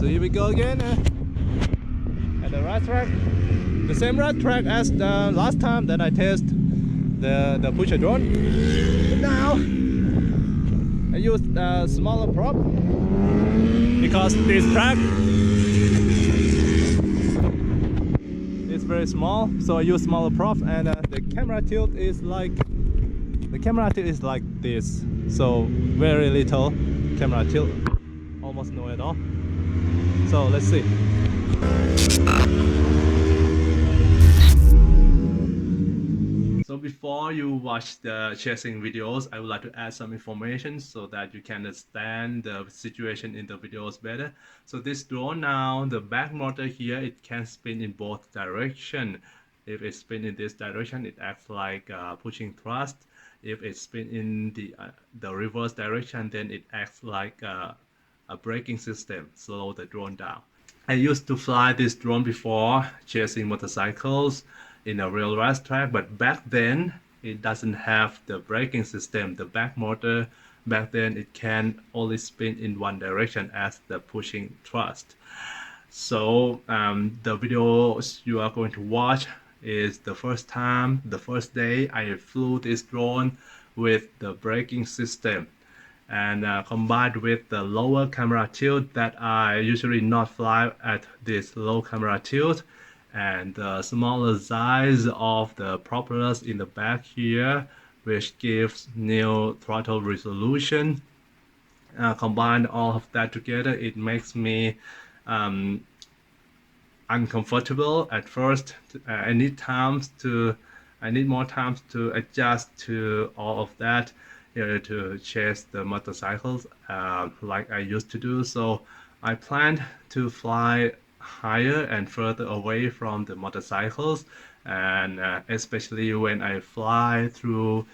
So here we go again at the right track. The same right track as the last time that I test the pusher drone. But now I used a smaller prop because this track is very small. So I use smaller prop, and the camera tilt is like this. So very little camera tilt, almost no at all. So let's see. So before you watch the chasing videos, I would like to add some information so that you can understand the situation in the videos better. So this drone now, the back motor here, it can spin in both directions. If it spins in this direction, it acts like pushing thrust. If it spins in the reverse direction, then it acts like a braking system, slow the drone down. I used to fly this drone before, chasing motorcycles in a real racetrack, but back then it doesn't have the braking system. The back motor back then, it can only spin in one direction as the pushing thrust. So the videos you are going to watch is the first day I flew this drone with the braking system, and combined with the lower camera tilt that I usually not fly at this low camera tilt, and the smaller size of the propellers in the back here, which gives new throttle resolution. Combine all of that together, it makes me uncomfortable at first. I need more time to adjust to all of that, to chase the motorcycles like I used to do. So I planned to fly higher and further away from the motorcycles, and especially when I fly through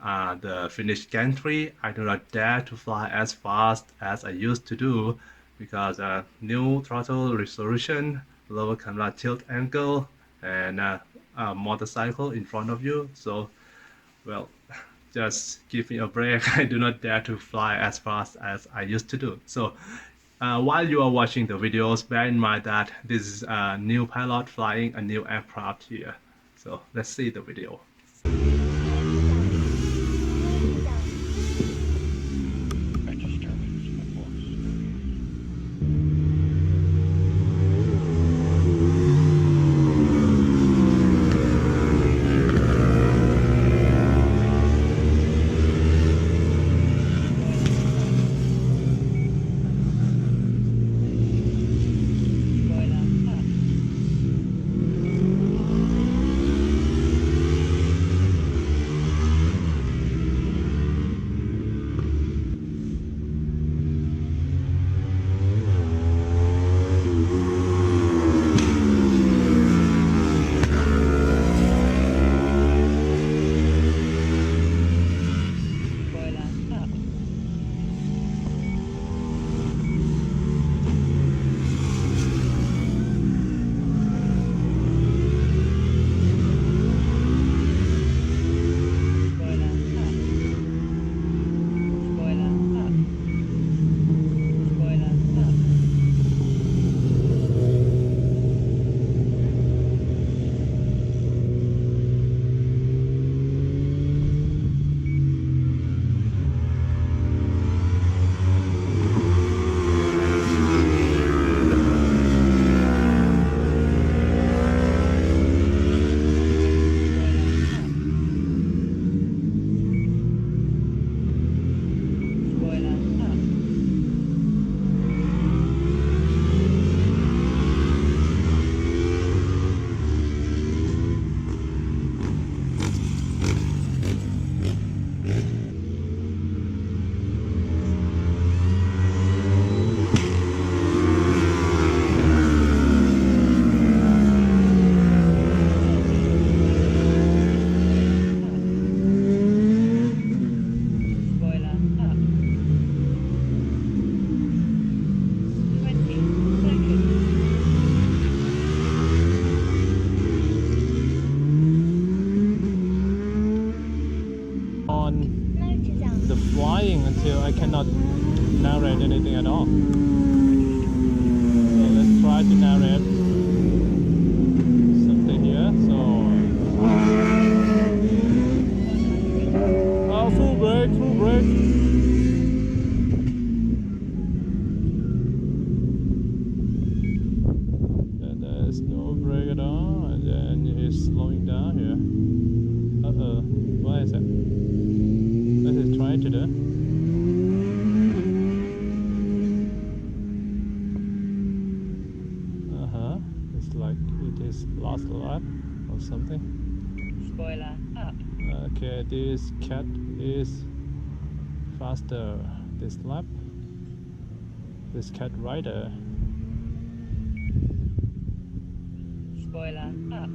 the Finnish gantry, I do not dare to fly as fast as I used to do, because new throttle resolution, lower camera tilt angle, and a motorcycle in front of you. So, well, just give me a break. I do not dare to fly as fast as I used to do. So while you are watching the videos, bear in mind that this is a new pilot flying a new aircraft here. So let's see the video. flying until I cannot narrate anything at all. his last lap or something. Spoiler up. Okay, this cat is faster this lap. This cat rider. Spoiler up.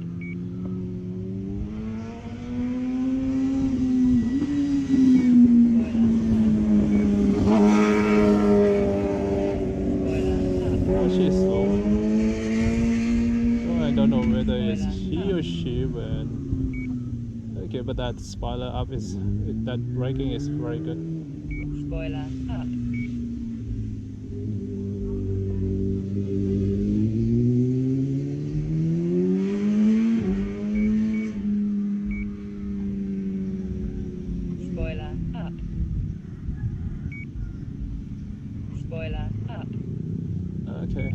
Oh, she's slow. Oh, I don't know whether it's he or she when. Okay, but that spoiler up is that braking is very good. Spoiler up. Spoiler up. Spoiler up. Okay.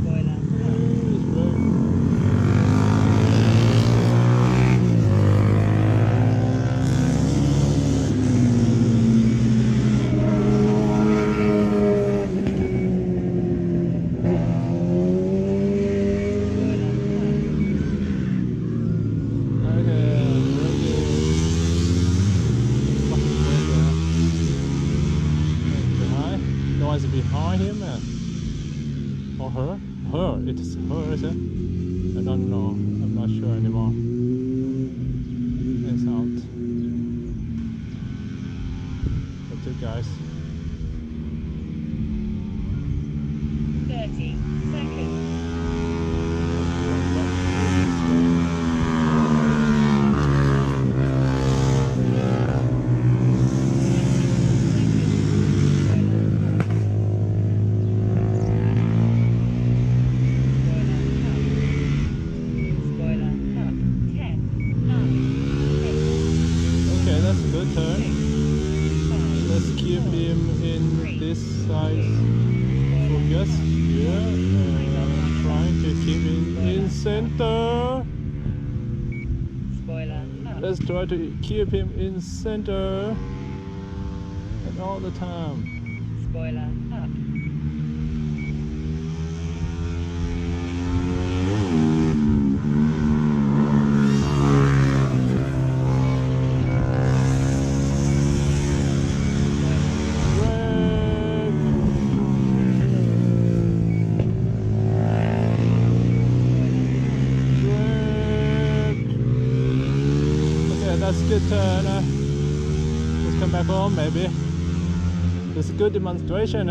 Spoiler up. Behind him or her? Her, it is her, is it? I don't know, I'm not sure anymore. It's out. The two guys. 30 seconds. Let's keep him in this size focus here and trying to keep him in center. Let's try to keep him in center and all the time. Spoiler up. That's a good turn. Let's come back home maybe. It's a good demonstration.